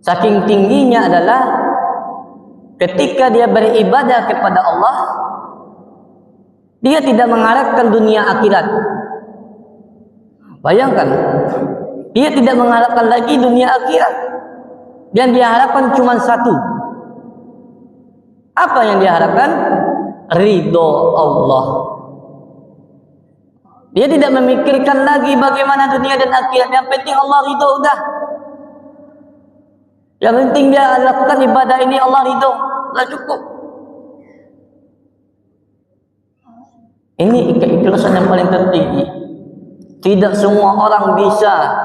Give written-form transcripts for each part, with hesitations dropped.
Saking tingginya adalah ketika dia beribadah kepada Allah, dia tidak mengharapkan dunia akhirat. Bayangkan, dia tidak mengharapkan lagi dunia akhirat. Yang dia harapkan cuma satu. Apa yang dia harapkan? Ridho Allah. Dia tidak memikirkan lagi bagaimana dunia dan akhirat. Yang penting Allah ridho udah. Yang penting dia lakukan ibadah ini Allah ridho, sudah cukup. Ini keikhlasan yang paling tertinggi. Tidak semua orang bisa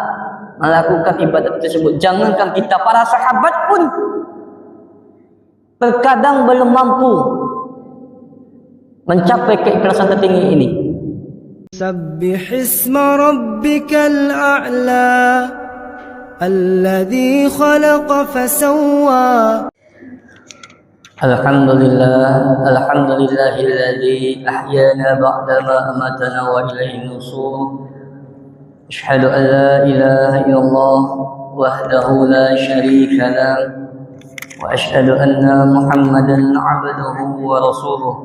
melakukan ibadah tersebut. Jangankan kita, para sahabat pun terkadang belum mampu mencapai keikhlasan tertinggi ini. Sabbih isma rabbikal a'la alladhi khalaqa fasawwa. Alhamdulillahilladzi ahyana ba'dama amatana wa ilaihi nusyur. Asyhadu an la ilaha illallah wahdahu la syarika lah wa asyhadu anna Muhammadan 'abduhu wa rasuluh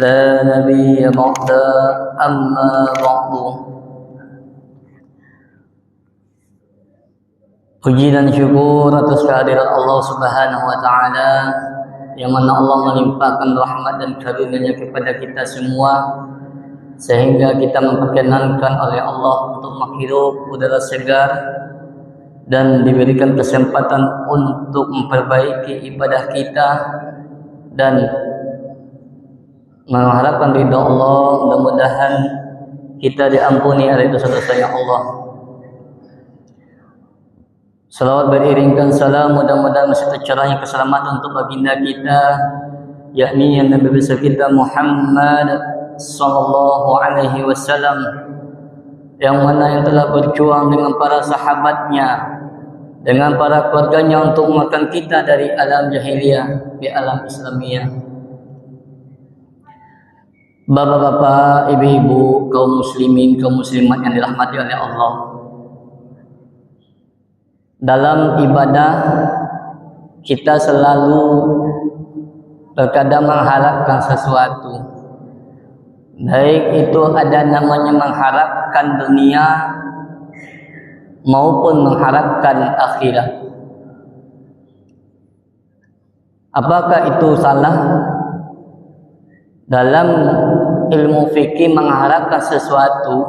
la nabiyya ba'da amma ba'du. Puji dan syukur atas kehadiran Allah Subhanahu wa taala, yang mana Allah melimpahkan rahmat dan karunia-Nya kepada kita semua, sehingga kita memperkenankan oleh Allah untuk menghirup udara segar dan diberikan kesempatan untuk memperbaiki ibadah kita dan mengharapkan ridha Allah. Mudah-mudahan kita diampuni oleh dosa-dosa yang Allah. Salawat beriringkan salam, mudah-mudahan masih tercurahnya keselamatan untuk baginda kita, yakni yang Nabi besar kita Muhammad sallallahu alaihi wasallam, yang mana yang telah berjuang dengan para sahabatnya, dengan para keluarganya untuk mengeluarkan kita dari alam jahiliyah ke alam Islamiyah. Bapak-bapak, ibu-ibu, kaum muslimin, kaum muslimat yang dirahmati oleh Allah, dalam ibadah kita selalu terkadang mengharapkan sesuatu, baik itu ada namanya mengharapkan dunia maupun mengharapkan akhirat. Apakah itu salah? Dalam ilmu fikih, mengharapkan sesuatu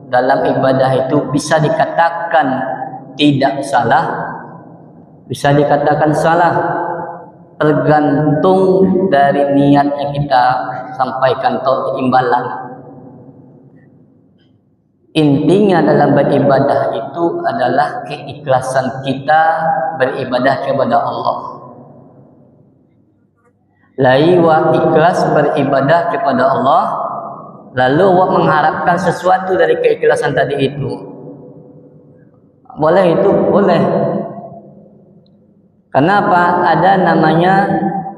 dalam ibadah itu bisa dikatakan tidak salah, bisa dikatakan salah, tergantung dari niat yang kita sampaikan atau imbalan. Intinya dalam beribadah itu adalah keikhlasan kita beribadah kepada Allah. Laiwa ikhlas beribadah kepada Allah, lalu mengharapkan sesuatu dari keikhlasan tadi itu. Boleh itu? Boleh. Kenapa? Ada namanya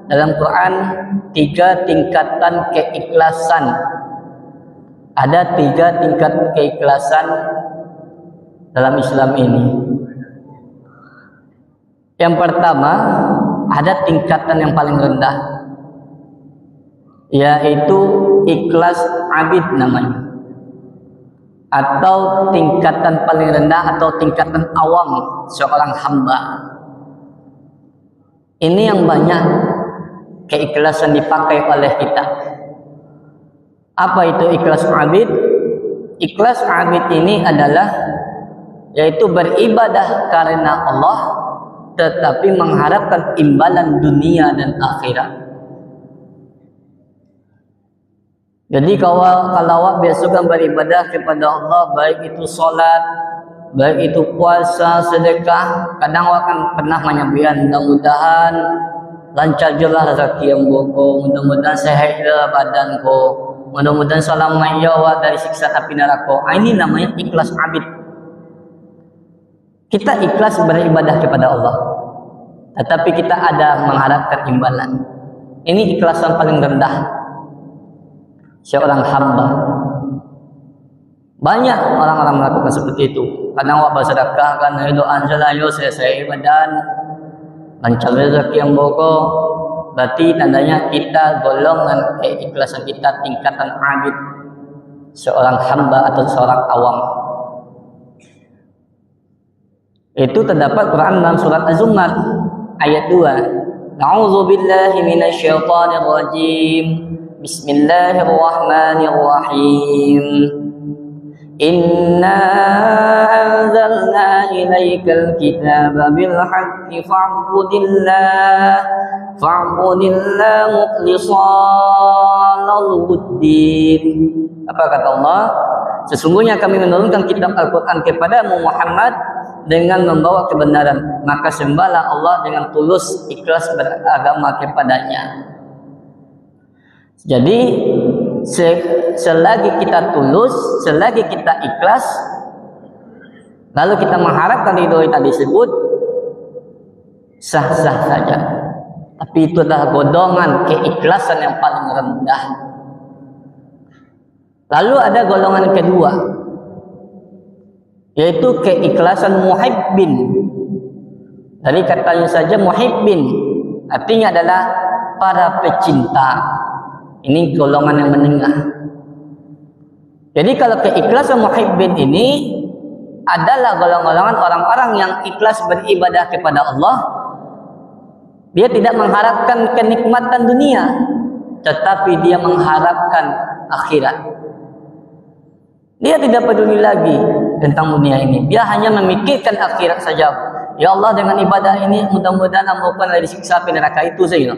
dalam Quran 3 tingkatan keikhlasan. Ada 3 tingkat keikhlasan dalam Islam ini. Yang pertama, ada tingkatan yang paling rendah, yaitu ikhlas abid namanya, atau tingkatan paling rendah atau tingkatan awam seorang hamba. Ini yang banyak keikhlasan dipakai oleh kita. Apa itu ikhlas abid? Ikhlas abid ini adalah yaitu beribadah karena Allah tetapi mengharapkan imbalan dunia dan akhirat. Jadi kalau awak biasakan beribadah kepada Allah, baik itu solat, baik itu puasa, sedekah, kadang awak akan pernah menyampaikan, mudah-mudahan lancar jelah rezeki yang boko, mudah-mudahan sehat jelah badanku, mudah-mudahan selamat ya awak dari siksa api neraka. Ini namanya ikhlas abid. Kita ikhlas beribadah kepada Allah, tetapi kita ada mengharapkan imbalan. Ini ikhlasan paling rendah seorang hamba. Banyak orang-orang melakukan seperti itu. Kadang awak bersedekah kan, doa anjala yo saya badan, lancar rezeki yang pokok, berarti tandanya kita golongan keikhlasan kita tingkatan abid, seorang hamba atau seorang awam. Itu terdapat Quran dalam surat Az-Zumar ayat 2. A'udzu billahi minasyaitonir rajim. Bismillahirrahmanirrahim. Inna anzalna ilaikal kitaba bil haqqi fa'budillah mukhlishan lahu-d-din. Apa kata Allah? Sesungguhnya kami menurunkan kitab Al-Quran kepadamu Muhammad dengan membawa kebenaran, maka sembahlah Allah dengan tulus ikhlas beragama kepadanya. Jadi selagi kita tulus, selagi kita ikhlas, lalu kita mengharapkan ridho tadi disebut, sah-sah saja. Tapi itu adalah golongan keikhlasan yang paling rendah. Lalu ada golongan kedua, yaitu keikhlasan muhibbin. Dari katanya saja muhibbin, artinya adalah para pecinta. Ini golongan yang menengah. Jadi kalau keikhlasan muhibbin ini adalah golongan orang-orang yang ikhlas beribadah kepada Allah. Dia tidak mengharapkan kenikmatan dunia, tetapi dia mengharapkan akhirat. Dia tidak peduli lagi tentang dunia ini. Dia hanya memikirkan akhirat saja. Ya Allah, dengan ibadah ini mudah-mudahan hamba bukan disiksa api neraka, itu saja.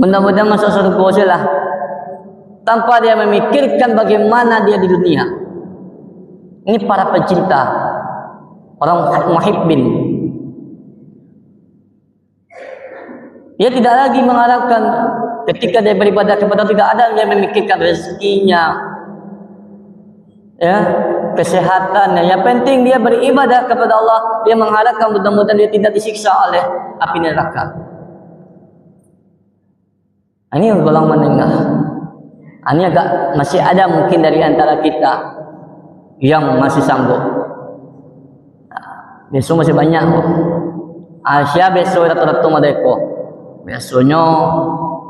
Mudah-mudahan masuk surga saja, tanpa dia memikirkan bagaimana dia di dunia. Ini para pecinta, orang muhibbin. Dia tidak lagi mengharapkan ketika dia beribadah kepada Allah, tidak ada yang memikirkan rezekinya, ya, kesehatannya. Yang penting dia beribadah kepada Allah. Dia mengharapkan mudah-mudahan dia tidak disiksa oleh api neraka. Ini golongan menengah. Ini agak masih ada mungkin dari antara kita yang masih sanggup. Besok masih banyak. Asia besok rata-rata madeko. Besoknya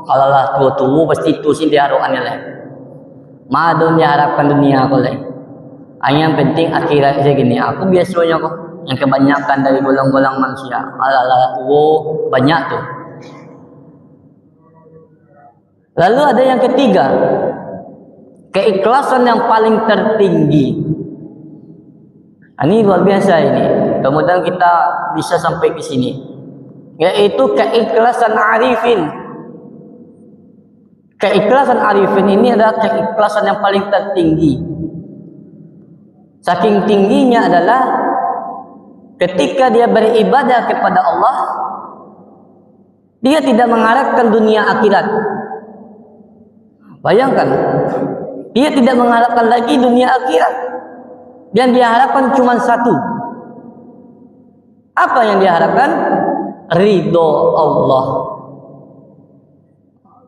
kalau lah tua-tua pasti itu sih dia haruannya lah. Madun dia harapkan dunia aku lah. Yang penting akhirat saya gini. Aku biasanya kok yang kebanyakan dari golongan manusia. Ala-ala tua banyak tuh. Lalu ada yang ketiga, keikhlasan yang paling tertinggi. Ini luar biasa ini. Kemudian kita bisa sampai ke sini, yaitu keikhlasan arifin. Keikhlasan arifin ini adalah keikhlasan yang paling tertinggi. Saking tingginya adalah ketika dia beribadah kepada Allah, dia tidak mengharapkan dunia akhirat. Bayangkan, dia tidak mengharapkan lagi dunia akhirat. Yang dia harapkan cuma satu. Apa yang dia harapkan? Ridho Allah.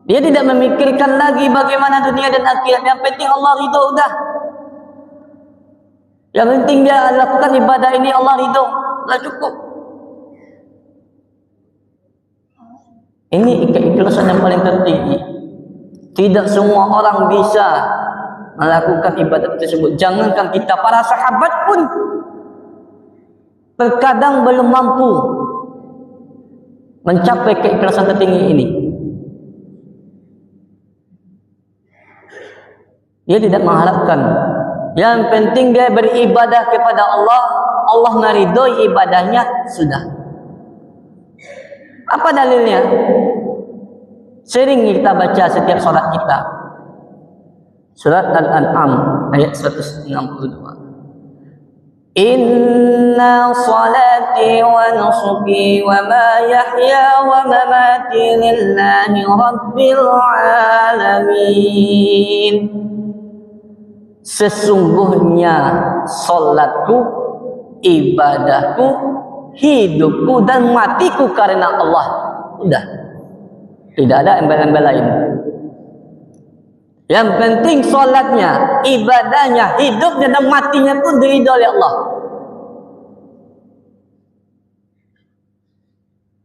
Dia tidak memikirkan lagi bagaimana dunia dan akhirat. Yang penting Allah ridho, udah. Yang penting dia lakukan ibadah ini Allah ridho, sudah cukup. Ini keikhlasan yang paling tertinggi. Tidak semua orang bisa melakukan ibadat tersebut. Jangankan kita, para sahabat pun terkadang belum mampu mencapai keikhlasan tertinggi ini. Dia tidak mengharapkan. Yang penting dia beribadah kepada Allah, Allah meridhoi ibadahnya, sudah. Apa dalilnya? Sering kita baca setiap salat kita. Surat Al-An'am ayat 162. Inna salati wa nusuki wa ma yahya wa mamati lillahi rabbil alamin. Sesungguhnya salatku, ibadahku, hidupku dan matiku karena Allah. Udah. Tidak ada embel-embel lain. Yang penting solatnya, ibadahnya, hidupnya dan matinya pun diridhoi oleh Allah.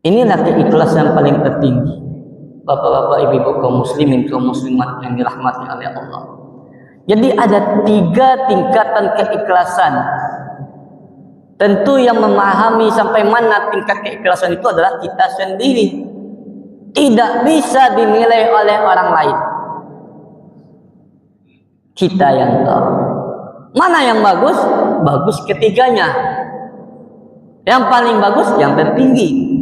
Inilah keikhlasan yang paling tertinggi. Bapak-bapak, ibu-ibu kaum muslimin, kaum muslimat yang dirahmati oleh Allah. Jadi ada 3 tingkatan keikhlasan. Tentu yang memahami sampai mana tingkat keikhlasan itu adalah kita sendiri. Tidak bisa dinilai oleh orang lain. Kita yang tahu. Mana yang bagus? Bagus ketiganya. Yang paling bagus yang tertinggi.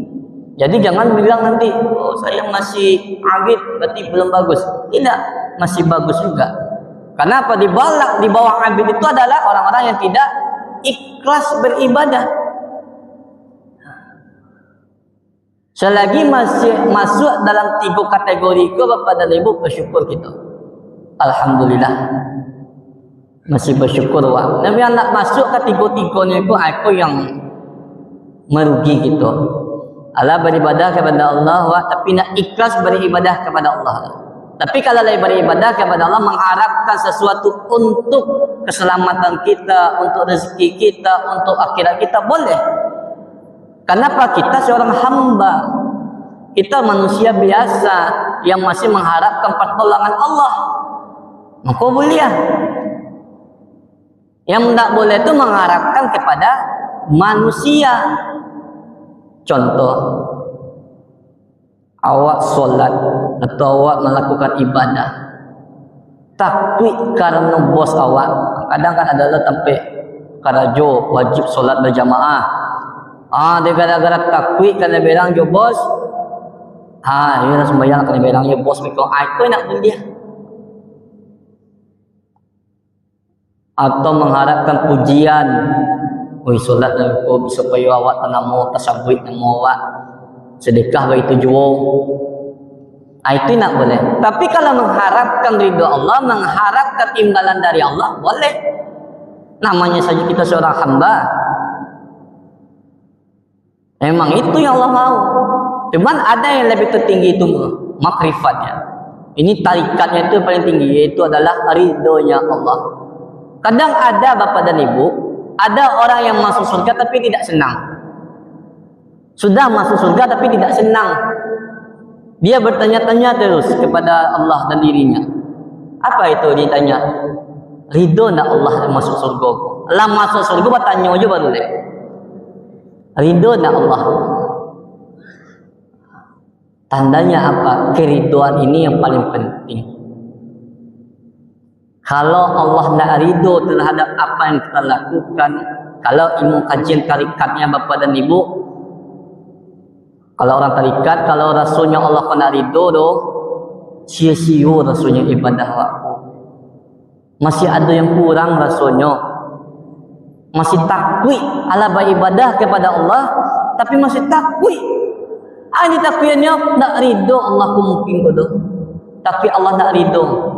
Jadi jangan bilang nanti, oh saya masih abid, berarti belum bagus. Tidak, masih bagus juga. Karena apa? Di bawah abid itu adalah orang-orang yang tidak ikhlas beribadah. Selagi masih masuk dalam 3 kategori itu, Bapak dan Ibu, bersyukur kita. Alhamdulillah. Masih bersyukur. Wah. Tapi yang nak masuk ke 3-3-nya itu, aku yang merugi gitu. Allah beribadah kepada Allah, tapi nak ikhlas beribadah kepada Allah. Tapi kalau lagi beribadah kepada Allah, mengharapkan sesuatu untuk keselamatan kita, untuk rezeki kita, untuk akhirat kita, boleh. Kenapa? Kita seorang hamba. Kita manusia biasa yang masih mengharapkan pertolongan Allah. Maka boleh. Yang tidak boleh itu mengharapkan kepada manusia. Contoh, awak solat atau awak melakukan ibadah, takwik karena bos awak. Kadang kan adalah sampai karajo wajib solat berjamaah. Dia gara-gara takwik karena bilang jo bos. Ia sembahyang karena bilang ya bos mikro aku nak beli dia. Atau mengharapkan pujian. Oi solat aku supaya awak tanamo tasabbuh namo awak sedekah bagi tujuan. Itu nak boleh. Tapi kalau mengharapkan ridho Allah, mengharapkan imbalan dari Allah, boleh. Namanya saja kita seorang hamba. Memang itu yang Allah mau. Cuman ada yang lebih tertinggi itu makrifatnya. Ini tarikatnya itu paling tinggi, yaitu adalah ridhonya Allah. Kadang ada Bapak dan Ibu, ada orang yang masuk surga tapi tidak senang. Sudah masuk surga tapi tidak senang. Dia bertanya-tanya terus kepada Allah dan dirinya. Apa itu ditanya? Ridho nak Allah masuk surga? Allah masuk surga bertanya aja baru deh. Ridho nak Allah? Tandanya apa? Keriduan ini yang paling penting. Kalau Allah nak ridho terhadap apa yang kita lakukan, kalau ilmu kajian tarikatnya Bapak dan Ibu, kalau orang tarikat, kalau rasulnya Allah kena ridho doh, sia-sia rasulnya ibadah aku. Masih ada yang kurang rasulnya. Masih takwik ala beribadah kepada Allah, tapi masih takwik. Ini takwiknya nak ridho Allah mungkin bodoh. Tapi Allah nak ridho.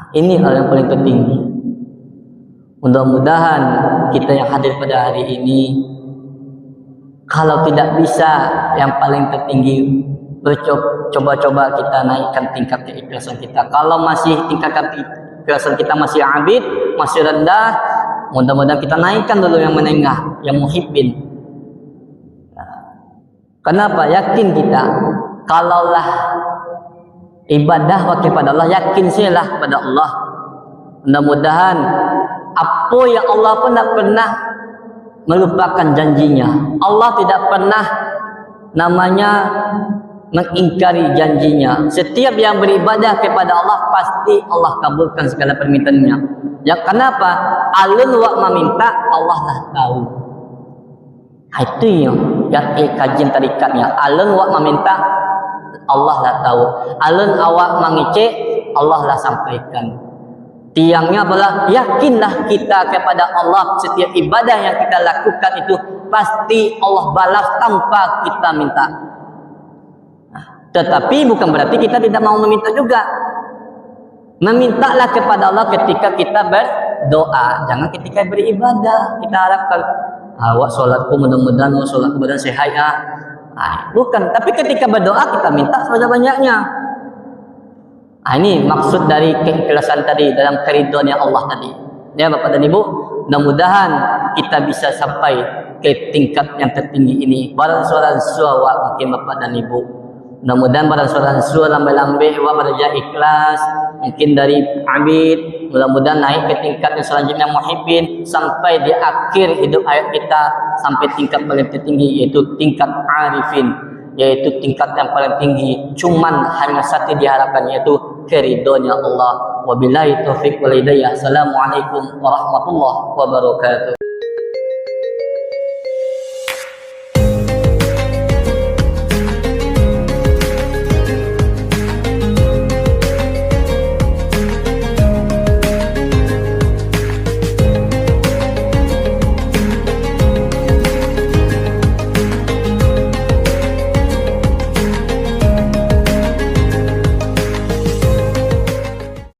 Ini hal yang paling tertinggi. Mudah-mudahan kita yang hadir pada hari ini, kalau tidak bisa yang paling tertinggi, coba-coba kita naikkan tingkat keikhlasan kita. Kalau masih tingkat keikhlasan kita masih abid, masih rendah, mudah-mudahan kita naikkan dulu yang menengah, yang muhibbin. Kenapa? Yakin kita, kalaulah ibadah kepada Allah, yakin sialah kepada Allah. Mudah-mudahan apa yang Allah pun tak pernah melupakan janjinya. Allah tidak pernah namanya mengingkari janjinya. Setiap yang beribadah kepada Allah pasti Allah kabulkan segala permintaannya. Ya kenapa? Alun wa meminta Allah lah tahu. Itu yang kajian tarikatnya. Alun wa meminta Allah lah tahu. Alun awak mengecek, Allah lah sampaikan. Tiangnya adalah yakinlah kita kepada Allah. Setiap ibadah yang kita lakukan itu pasti Allah balas tanpa kita minta. Tetapi bukan berarti kita tidak mau meminta juga. Memintalah kepada Allah ketika kita berdoa, jangan ketika beribadah. Kita harapkan awak solatku mudah-mudahan solatku badan sehat ya. Bukan, tapi ketika berdoa kita minta sebanyak-banyaknya. Ini maksud dari keikhlasan tadi, dalam keridhaan Allah tadi. Ya Bapak dan Ibu, mudah-mudahan kita bisa sampai ke tingkat yang tertinggi ini. Barang suara suara mungkin bapak dan ibu, mudah-mudahan barang suara suara lambai-lambai wa beraja ikhlas mungkin dari abid, mudah-mudahan naik ke tingkat yang selanjutnya muhibbin sampai di akhir hidup ayat kita sampai tingkat paling tertinggi yaitu tingkat arifin, yaitu tingkat yang paling tinggi. Cuman hanya satu diharapkan yaitu keridhonya Allah. Wabillahi taufiq wal hidayah. Assalamualaikum warahmatullahi wabarakatuh.